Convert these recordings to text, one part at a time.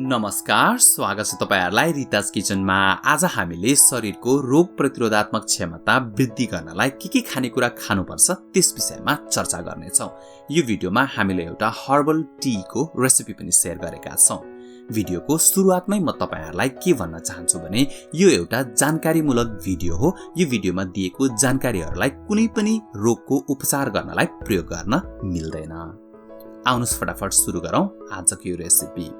नमस्कार, स्वागत छ तपाईहरुलाई रिताज किचनमा। आज हामीले शरीरको रोग प्रतिरोधात्मक क्षमता वृद्धि गर्नलाई के खानेकुरा खानुपर्छ त्यस विषयमा चर्चा गर्नेछौं। यो भिडियोमा हामीले एउटा हर्बल टी को रेसिपी पनि शेयर गरेका छौं। भिडियोको सुरुवातमै म तपाईहरुलाई के भन्न चाहन्छु भने यो एउटा जानकारीमूलक भिडियो हो। यो भिडियोमा दिएको जानकारीहरुलाई कुनै पनि रोगको उपचार गर्नलाई प्रयोग गर्न मिल्दैन। आउनुस् फटाफट सुरु गरौं आजको यो रेसिपी।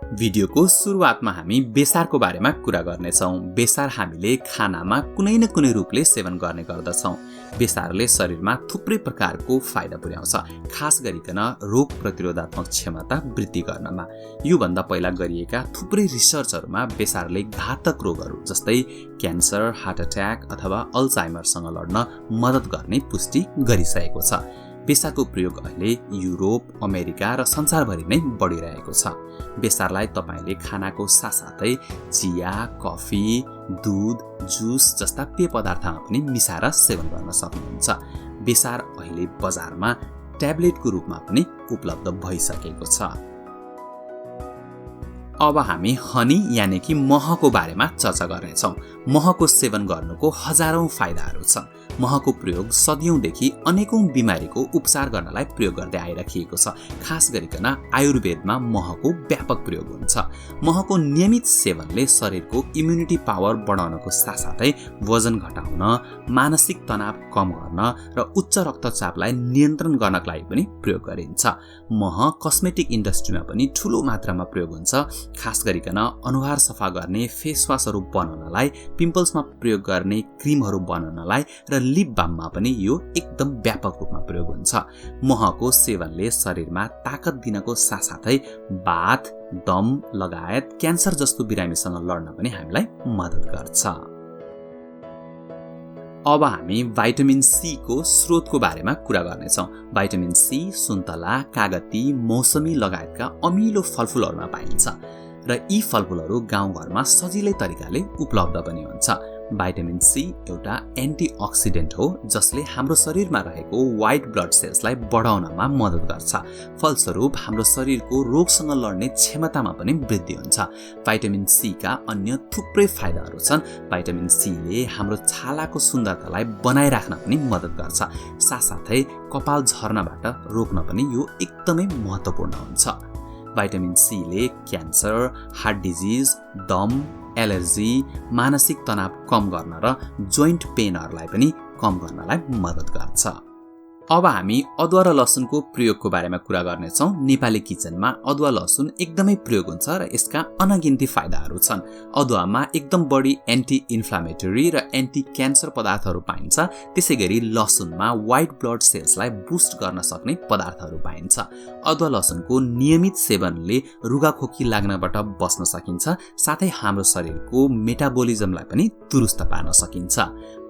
भिडियोको सुरुवातमा हामी बेसारको बारेमा कुरा गर्नेछौं। बेसार हामीले खानामा कुनै न कुनै रूपले सेवन गर्ने गर्दछौं। बेसारले शरीरमा थुप्रै प्रकारको फाइदा पुर्याउँछ, खास गरिकन रोग प्रतिरोधात्मक क्षमता वृद्धि गर्नमा। यो भन्दा पहिला गरिएका थुप्रै रिसर्चहरुमा बेसारले घातक रोगहरु जस्तै क्यान्सर, हार्ट अट्याक अथवा अल्जाइमरसँग लड्न मद्दत गर्ने पुष्टि गरिसकेको छ। बेसारको प्रयोग अहिले युरोप, अमेरिका र संसारभरि नै बढिरहेको छ। बेसारलाई तपाईले खानाको साथसाथै चिया, कफी, दूध, जुस जस्ता पेय पदार्थमा पनि मिसाएर सेवन गर्न सक्नुहुन्छ। बेसार अहिले बजारमा ट्याब्लेटको रूपमा पनि उपलब्ध भइसकेको छ। अब हामी हनी यानि कि महको बारेमा चर्चा गर्नेछौं। महको सेवन गर्नुको हजारौं फाइदाहरू छन्। महको प्रयोग सदियौंदेखि अनेकौं बिमारीको उपचार गर्नलाई प्रयोग गर्दै आइराखिएको छ। खास गरिकन आयुर्वेदमा महको व्यापक प्रयोग हुन्छ। महको नियमित सेवनले शरीरको इम्युनिटी पावर बढाउनको साथसाथै वजन घटाउन, मानसिक तनाव कम गर्न र उच्च रक्तचापलाई नियन्त्रण गर्नका लागि पनि प्रयोग गरिन्छ। मह कस्मेटिक इन्डस्ट्रीमा पनि ठूलो मात्रामा प्रयोग हुन्छ। खास गरिकन अनुहार सफा गर्ने फेस वाशहरु बनाउनलाई, पिम्पल्समा प्रयोग गर्ने क्रीमहरु बनाउनलाई र लिप बाममा पनि यो एकदम व्यापक रूपमा प्रयोग हुन्छ। महको सेवनले शरीरमा ताकत दिनको साथसाथै बाथ, दम लगायत क्यान्सर जस्तो बिरामीसँग लड्न पनि हामीलाई मद्दत गर्छ। अब हामी भाइटामिन सी को स्रोतको बारेमा कुरा गर्नेछौं। भाइटामिन सी सुन्तला, कागती, मौसमी लगायतका अमिलो फलफुलहरुमा पाइन्छ र यी फलफुलहरु गाउँघरमा सजिलै तरिकाले उपलब्ध पनि हुन्छ। भाइटामिन सी एउटा एन्टिअक्सिडेन्ट हो जसले हाम्रो शरीरमा रहेको व्हाइट ब्लड सेल्सलाई बढाउनमा मद्दत गर्छ। फलस्वरूप हाम्रो शरीरको रोगसँग लड्ने क्षमतामा पनि वृद्धि हुन्छ। भाइटामिन सी का अन्य थुप्रै फाइदाहरू छन्। भाइटामिन सी ले हाम्रो छालाको सुन्दरतालाई बनाइराख्न पनि मद्दत गर्छ। साथसाथै कपाल झर्नबाट रोक्न पनि यो एकदमै महत्त्वपूर्ण हुन्छ। भाइटामिन सी ले क्यान्सर, हार्ट डिजिज, दम, एलर्जी, मानसिक तनाव कम गर्न र जोइन्ट पेनहरुलाई पनि कम गर्नलाई मद्दत गर्छ। अब हामी अदुवा र लसुनको प्रयोगको बारेमा कुरा गर्नेछौं। नेपाली किचनमा अदुवा लसुन एकदमै प्रयोग हुन्छ र यसका अनगिन्ती फाइदाहरू छन्। अदुवामा एकदम बढी एन्टी इन्फ्लामेटरी र एन्टी क्यान्सर पदार्थहरू पाइन्छ। त्यसैगरी लसुनमा व्हाइट ब्लड सेल्सलाई बुस्ट गर्न सक्ने पदार्थहरू पाइन्छ। अदुवा लसुनको नियमित सेवनले रुगाखोकी लाग्नबाट बच्न सकिन्छ, साथै हाम्रो शरीरको मेटाबोलिजमलाई पनि दुरुस्त पार्न सकिन्छ।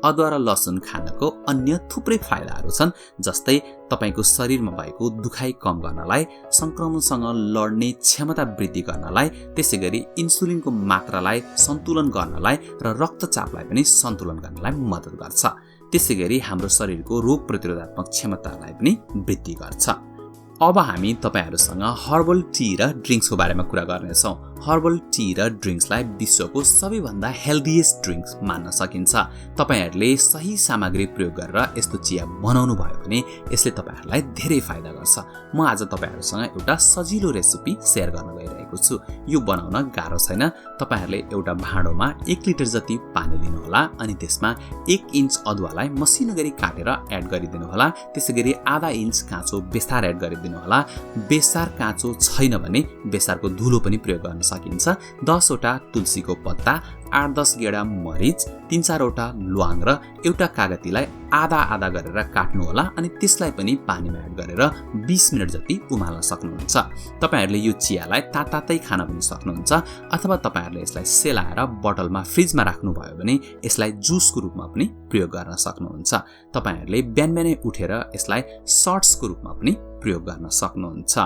अदुवा र लसुन खानको अन्य थुप्रै फाइदाहरू छन्, जस्तै तपाईको शरीरमा भएको दुखाइ कम गर्नलाई, संक्रमणसँग लड्ने क्षमता वृद्धि गर्नलाई, त्यसैगरी इन्सुलिनको मात्रालाई सन्तुलन गर्नलाई र रक्तचापलाई पनि सन्तुलन गर्नलाई मद्दत गर्छ। त्यसैगरी हाम्रो शरीरको रोग प्रतिरोधात्मक क्षमतालाई पनि वृद्धि गर्छ। अब हामी तपाईहरुसँग हर्बल टी र ड्रिंक्सको बारेमा कुरा गर्नेछौं। हर्बल टी र ड्रिंक्सलाई विश्वको सबैभन्दा हेल्दिएस्ट ड्रिंक्स मान्न सकिन्छ। तपाईहरुले सही सामग्री प्रयोग गरेर यस्तो चिया बनाउनु भयो भने यसले तपाईहरुलाई धेरै फाइदा गर्छ। म आज तपाईहरुसँग एउटा सजिलो रेसिपी शेयर गर्न गइरहेको छु। यो बनाउन गाह्रो छैन। तपाईहरुले एउटा भाँडोमा 1 लिटर जति पानी लिनु होला अनि त्यसमा 1 इन्च अदुवालाई मसिनो गरी काटेर एड गरिदिनु होला। त्यसैगरी आधा इन्च काँचो बेसार एड गरिदिनु होला। बेसार काँचो छैन भने बेसारको धुलो पनि प्रयोग गर्न सकिन्छ। 10 वटा तुलसीको पत्ता, 8-10 गेडा मरिच, 3-4 वटा ल्वाङ र एउटा कागतीलाई आधा आधा गरेर काट्नु होला अनि त्यसलाई पनि पानीमा एड गरेर 20 मिनेट जति उमाल्न सक्नुहुन्छ। तपाईहरुले यो चियालाई तातै खान पनि सक्नुहुन्छ अथवा तपाईहरुले यसलाई सेलाएर बोतलमा फ्रिजमा राख्नु भयो भने यसलाई जुसको रूपमा पनि प्रयोग गर्न सक्नुहुन्छ। तपाईहरुले बिहानै उठेर यसलाई शट्सको रूपमा पनि प्रयोग गर्न सक्नुहुन्छ।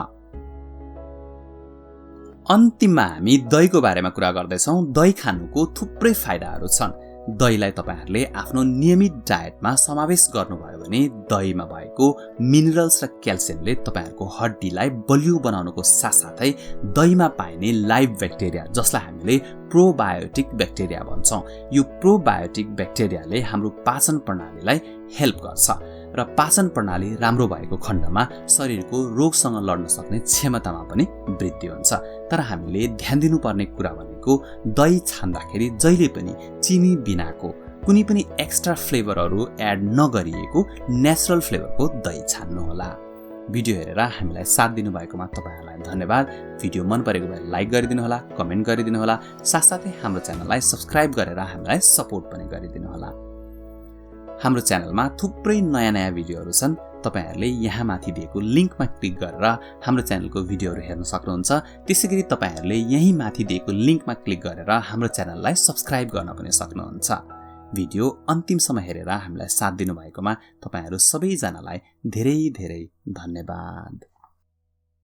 अन्तिममा हामी दहीको बारेमा कुरा गर्दैछौं। दही खानुको थुप्रै फाइदाहरू छन्। दहीलाई तपाईहरुले आफ्नो नियमित डायटमा समावेश गर्नुभयो भने दहीमा भएको मिनरल्स र क्याल्सियमले तपाईहरुको हड्डीलाई बलियो बनाउनको साथसाथै दहीमा पाइने लाइभ ब्याक्टेरिया जसलाई हामीले प्रोबायोटिक ब्याक्टेरिया भन्छौं, यो प्रोबायोटिक ब्याक्टेरियाले हाम्रो पाचन प्रणालीलाई हेल्प गर्छ र पाचन प्रणाली राम्रो भएको खण्डमा शरीरको रोगसँग लड्न सक्ने क्षमतामा पनि वृद्धि हुन्छ। तर हामीले ध्यान दिनुपर्ने कुरा भनेको दही छान्दाखेरि जहिले पनि चिनी बिनाको कुनै पनि एक्स्ट्रा फ्लेभरहरू एड नगरिएको नेचुरल फ्लेभरको दही छान्नु होला। भिडियो हेरेर हामीलाई साथ दिनुभएकोमा तपाईहरुलाई धन्यवाद। भिडियो मन परेको भए लाइक गरिदिनु होला, कमेन्ट गरिदिनु होला, साथसाथै हाम्रो च्यानललाई सब्स्क्राइब गरेर हामीलाई सपोर्ट पनि गरिदिनु होला। हाम्रो च्यानलमा थुप्रै नयाँ भिडियोहरू छन्। तपाईहरुले यहाँ माथि दिएको लिंकमा क्लिक गरेर हाम्रो च्यानलको भिडियोहरू हेर्न सक्नुहुन्छ। त्यसैगरी तपाईहरुले यही माथि दिएको लिंकमा क्लिक गरेर हाम्रो च्यानललाई सब्स्क्राइब गर्न पनि सक्नुहुन्छ। भिडियो अन्तिमसम्म हेरेर हामीलाई साथ दिनुभएकोमा तपाईहरु सबैजनालाई धेरै धेरै धन्यवाद।